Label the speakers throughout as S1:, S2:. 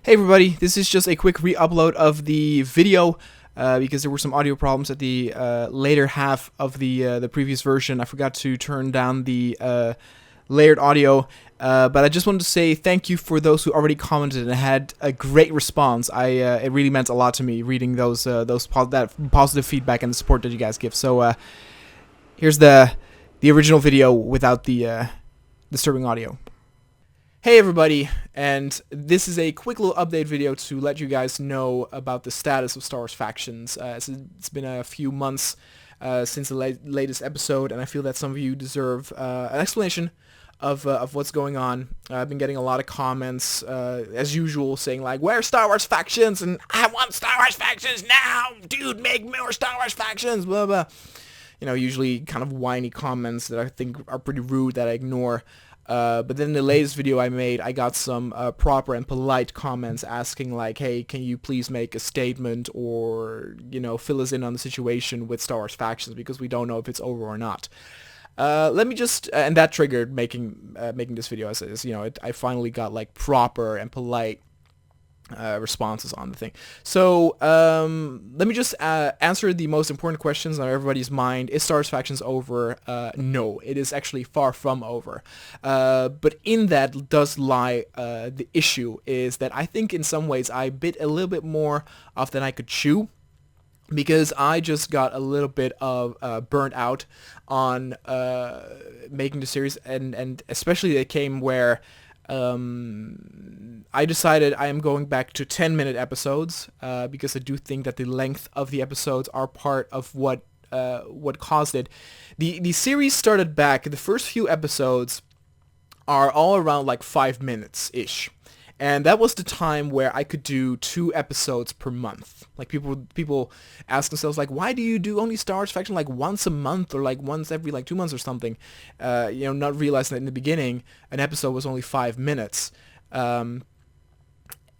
S1: Hey everybody, this is just a quick re-upload of the video because there were some audio problems at the later half of the previous version. I forgot to turn down the layered audio, but I just wanted to say thank you for those who already commented and had a great response. It really meant a lot to me reading that positive feedback and the support that you guys give. So here's the original video without the disturbing audio. Hey everybody, and this is a quick little update video to let you guys know about the status of Star Wars Factions. It's been a few months since the latest episode, and I feel that some of you deserve an explanation of what's going on. I've been getting a lot of comments, as usual, saying like, "Where's Star Wars Factions?" and "I want Star Wars Factions now, dude, make more Star Wars Factions," blah blah. You know, usually kind of whiny comments that I think are pretty rude that I ignore. But then in the latest video I made, I got some proper and polite comments asking like, hey, can you please make a statement or, fill us in on the situation with Star Wars Factions because we don't know if it's over or not. Let me just, and that triggered making this video as I finally got like proper and polite responses on the thing. So let me just answer the most important questions on everybody's mind. Is Star Wars Factions over? No, it is actually far from over. But in that does lie the issue, is that I think in some ways I bit a little bit more off than I could chew, because I just got a little bit of burnt out on making the series, and especially it came where I decided I am going back to 10-minute episodes because I do think that the length of the episodes are part of what caused it. The series started back. The first few episodes are all around like 5 minutes ish. And that was the time where I could do 2 episodes per month. Like people ask themselves like, why do you do only Star Wars Faction like once a month or like once every like 2 months or something? Not realizing that in the beginning an episode was only 5 minutes.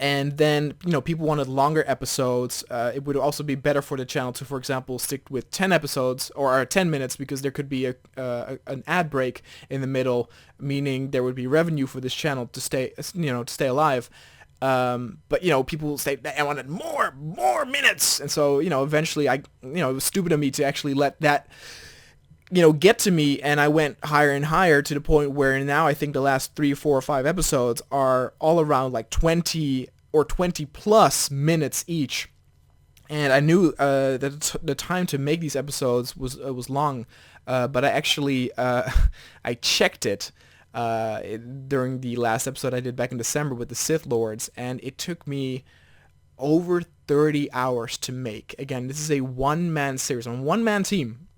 S1: And then, people wanted longer episodes. It would also be better for the channel to, for example, stick with 10 episodes or 10 minutes because there could be an ad break in the middle, meaning there would be revenue for this channel to stay alive. But people say I wanted more minutes, and so eventually it was stupid of me to actually let that get to me, and I went higher and higher to the point where now I think the last 3, 4, or 5 episodes are all around like 20 or 20 plus minutes each. And I knew that the time to make these episodes was long, but I actually I checked it during the last episode I did back in December with the Sith Lords, and it took me over 30 hours to make. Again, this is a one-man series, on one-man team.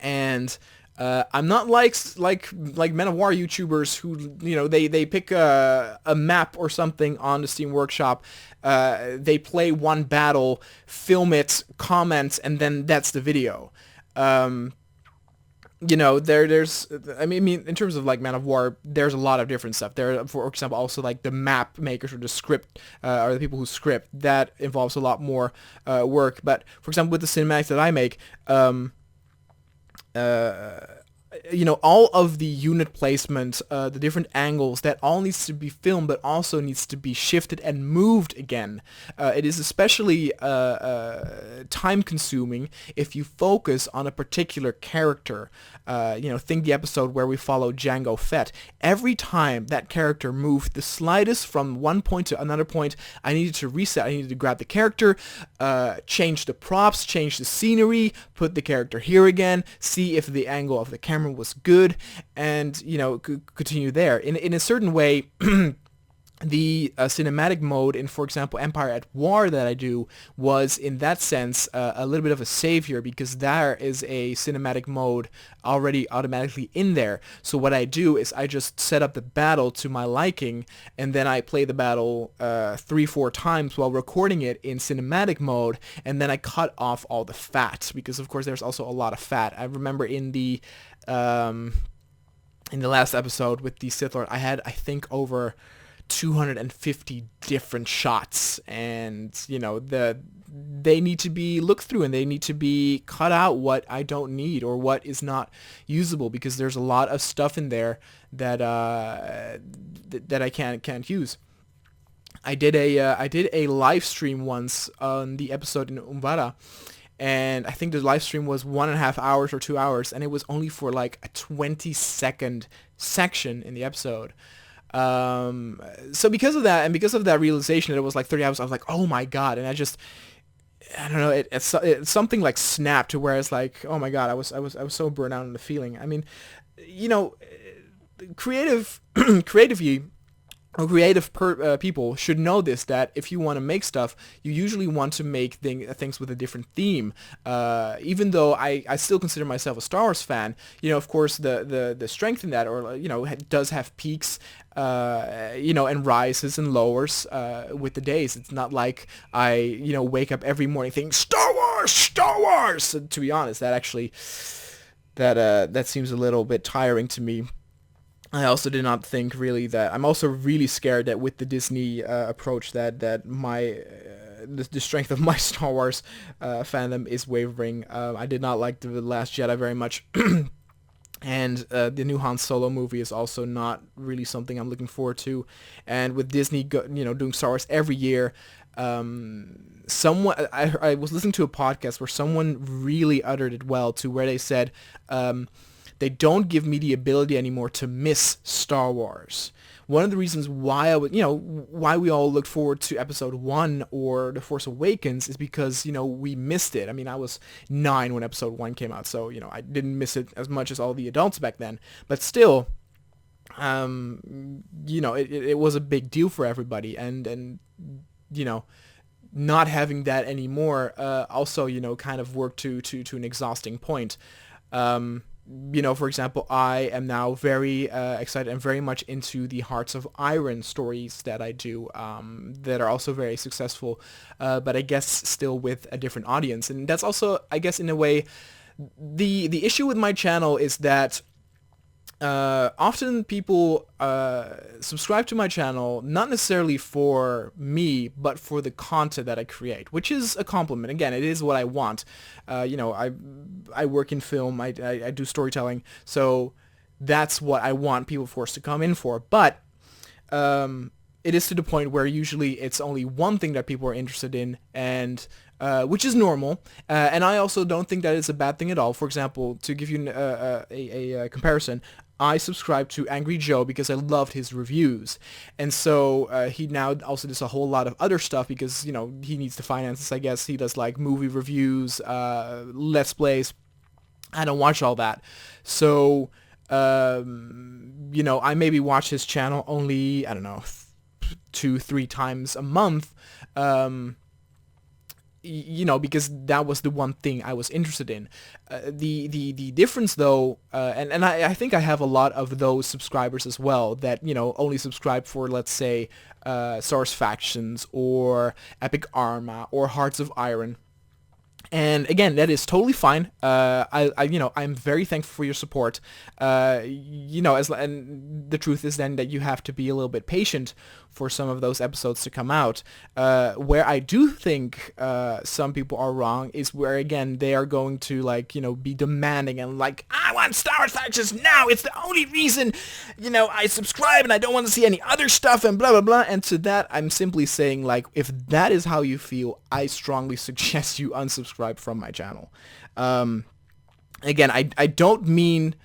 S1: And I'm not like Men of War YouTubers who they pick a map or something on the Steam Workshop, they play one battle, film it, comment, and then that's the video. There's in terms of like Man of War, there's a lot of different stuff. There, for example, also like the map makers or the script or the people who script, that involves a lot more work. But for example, with the cinematics that I make, all of the unit placement, the different angles, that all needs to be filmed, but also needs to be shifted and moved again. It is especially time-consuming if you focus on a particular character. Think the episode where we follow Jango Fett. Every time that character moved the slightest from one point to another point, I needed to reset. I needed to grab the character, change the props, change the scenery, put the character here again, see if the angle of the camera was good, and continue there. In a certain way, the cinematic mode in, for example, Empire at War that I do was, in that sense, a little bit of a savior, because there is a cinematic mode already automatically in there. So what I do is I just set up the battle to my liking, and then I play the battle 3-4 times while recording it in cinematic mode, and then I cut off all the fat, because of course there's also a lot of fat. I remember in the last episode with the Sith Lord, I had, I think, over 250 different shots, and they need to be looked through, and they need to be cut out what I don't need or what is not usable, because there's a lot of stuff in there that that I can't use. I did a live stream once on the episode in Umbara, and I think the live stream was 1.5 hours or 2 hours, and it was only for like a 20-second section in the episode. So because of that, and because of that realization that it was like 30 hours, I was like, oh my god, and I don't know, it's something like snapped to where it's like, oh my god, I was so burnt out in the feeling. I mean, you know, creatively or people should know this, that if you want to make stuff, you usually want to make things with a different theme. Even though I still consider myself a Star Wars fan, you know, of course, the strength in that, or, you know, it does have peaks, you know, and rises and lowers with the days. It's not like I, you know, wake up every morning thinking, Star Wars, Star Wars! So, to be honest, that seems a little bit tiring to me. I also did not think really that, I'm also really scared that with the Disney approach that my the strength of my Star Wars fandom is wavering. I did not like The Last Jedi very much. And the new Han Solo movie is also not really something I'm looking forward to. And with Disney, you know, doing Star Wars every year, someone I was listening to a podcast where someone really uttered it well, to where they said, they don't give me the ability anymore to miss Star Wars. One of the reasons why why we all looked forward to Episode 1 or The Force Awakens is because, you know, we missed it. I mean, I was 9 when Episode 1 came out, so, you know, I didn't miss it as much as all the adults back then. But still, you know, it was a big deal for everybody, and you know, not having that anymore also, you know, kind of worked to an exhausting point. You know, for example, I am now very excited and very much into the Hearts of Iron stories that I do, that are also very successful, but I guess still with a different audience. And that's also, I guess, in a way, the issue with my channel is that often people subscribe to my channel not necessarily for me, but for the content that I create, which is a compliment. Again, it is what I want. You know, I work in film, I do storytelling, so that's what I want people forced to come in for. But it is to the point where usually it's only one thing that people are interested in, and which is normal, and I also don't think that it's a bad thing at all. For example, to give you a comparison, I subscribed to Angry Joe because I loved his reviews, and so he now also does a whole lot of other stuff because, you know, he needs the finances, I guess. He does like movie reviews, let's plays. I don't watch all that, so you know, I maybe watch his channel only, I don't know, 2-3 times a month. You know, because that was the one thing I was interested in. The difference, though, and I think I have a lot of those subscribers as well that, you know, only subscribe for, let's say, Star Wars Factions or Epic Arma or Hearts of Iron. And again, that is totally fine. You know, I'm very thankful for your support. You know, and the truth is then that you have to be a little bit patient for some of those episodes to come out. Where I do think some people are wrong is where, again, they are going to, like, you know, be demanding and like, I want Star Wars Factions now. It's the only reason, you know, I subscribe, and I don't want to see any other stuff and blah, blah, blah. And to that, I'm simply saying, like, if that is how you feel, I strongly suggest you unsubscribe from my channel. Again, I don't mean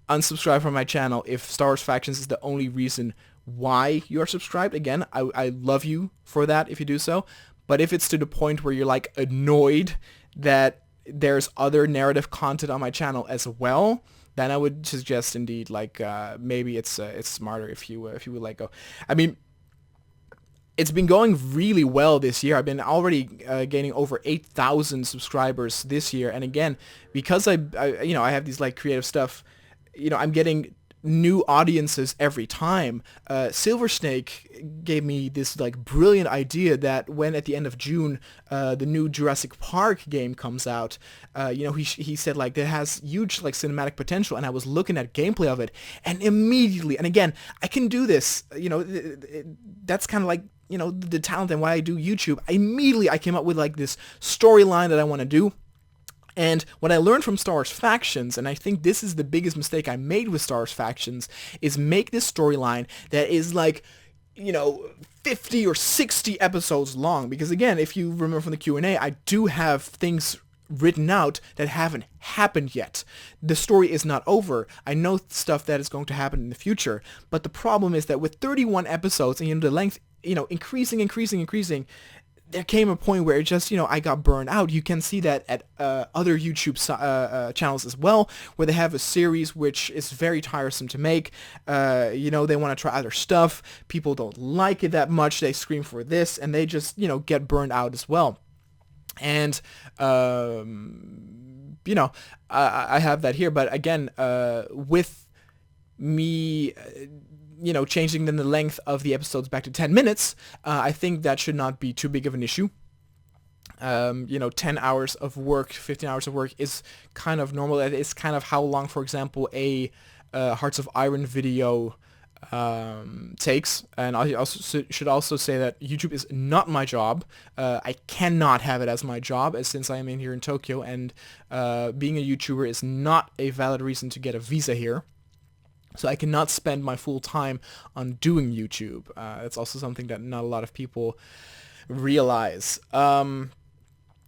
S1: unsubscribe from my channel if Star Wars Factions is the only reason why you are subscribed. Again, I love you for that if you do so, but if it's to the point where you're like annoyed that there's other narrative content on my channel as well, then I would suggest indeed, like, maybe it's smarter if you would let go. I mean, it's been going really well this year. I've been already gaining over 8,000 subscribers this year, and again, because I you know, I have these like creative stuff, you know, I'm getting new audiences every time. Silver Snake gave me this like brilliant idea that when at the end of June the new Jurassic Park game comes out, you know, he said like that has huge like cinematic potential, and I was looking at gameplay of it, and immediately, and again, I can do this, you know, that's kind of like, you know, the talent and why I do YouTube. I came up with like this storyline that I want to do. And what I learned from Star Wars Factions, and I think this is the biggest mistake I made with Star Wars Factions, is make this storyline that is like, you know, 50 or 60 episodes long, because again, if you remember from the Q&A, I do have things written out that haven't happened yet. The story is not over. I know stuff that is going to happen in the future, but the problem is that with 31 episodes and the length, increasing, there came a point where it just, I got burned out. You can see that at other YouTube channels as well, where they have a series which is very tiresome to make. They want to try other stuff. People don't like it that much. They scream for this, and they just, get burned out as well. And, I have that here. But again, with me... changing then the length of the episodes back to 10 minutes, I think that should not be too big of an issue. 10 hours of work, 15 hours of work is kind of normal. It's kind of how long, for example, a Hearts of Iron video takes. And I also should also say that YouTube is not my job. I cannot have it as my job, since I am in here in Tokyo, and being a YouTuber is not a valid reason to get a visa here. So I cannot spend my full time on doing YouTube. That's also something that not a lot of people realize.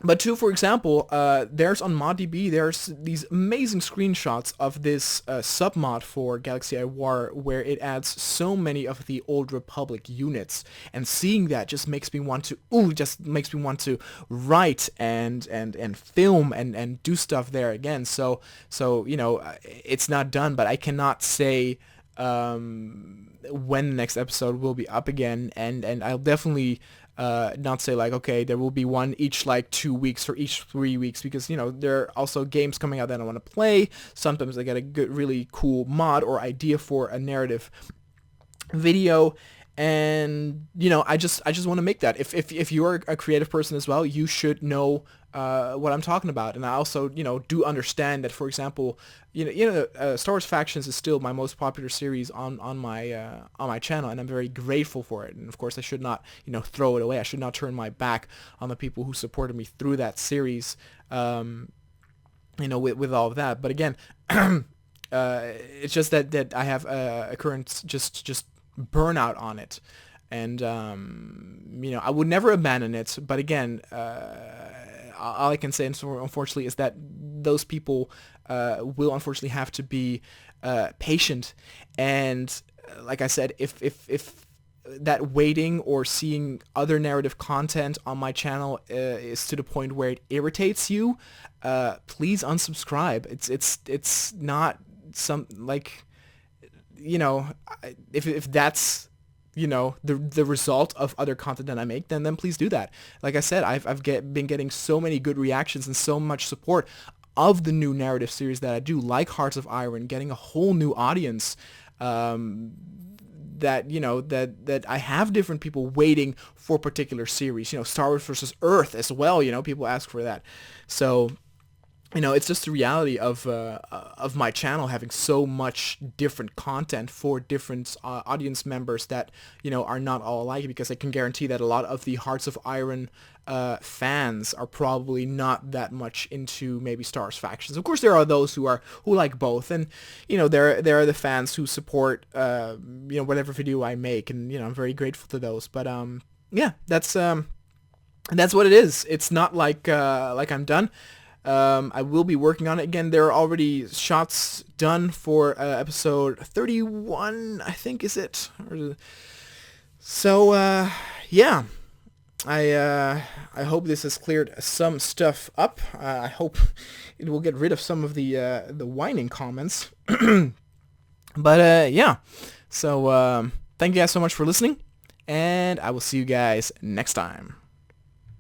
S1: But too, for example, there's on ModDB, there's these amazing screenshots of this submod for Galaxy I War, where it adds so many of the Old Republic units, and seeing that just makes me want to write and film and do stuff there again. So it's not done, but I cannot say when the next episode will be up again, and I'll definitely not say like, okay, there will be one each like 2 weeks or each 3 weeks, because there are also games coming out that I want to play. Sometimes I get a good, really cool mod or idea for a narrative video, and I just want to make that. If you're a creative person as well, you should know what I'm talking about. And I also do understand that, for example, Star Wars Factions is still my most popular series on my channel, and I'm very grateful for it. And of course, I should not throw it away. I should not turn my back on the people who supported me through that series. With all of that. But again, it's just that I have a current just burnout on it, and I would never abandon it. But again, all I can say, unfortunately, is that those people will unfortunately have to be patient. And like I said, if that waiting or seeing other narrative content on my channel is to the point where it irritates you, please unsubscribe. It's not some like, if that's the result of other content that I make, then please do that. Like I said, I've been getting so many good reactions and so much support of the new narrative series that I do, like Hearts of Iron, getting a whole new audience. That I have different people waiting for particular series. Star Wars versus Earth as well. People ask for that. So it's just the reality of my channel having so much different content for different audience members that are not all alike, because I can guarantee that a lot of the Hearts of Iron fans are probably not that much into maybe Star Wars Factions. Of course, there are those who like both, and there are the fans who support whatever video I make, and I'm very grateful to those. But yeah, that's what it is. It's not like I'm done. I will be working on it again. There are already shots done for episode 31, I think, is it? So yeah, I hope this has cleared some stuff up. I hope it will get rid of some of the whining comments. But yeah, so thank you guys so much for listening, and I will see you guys next time.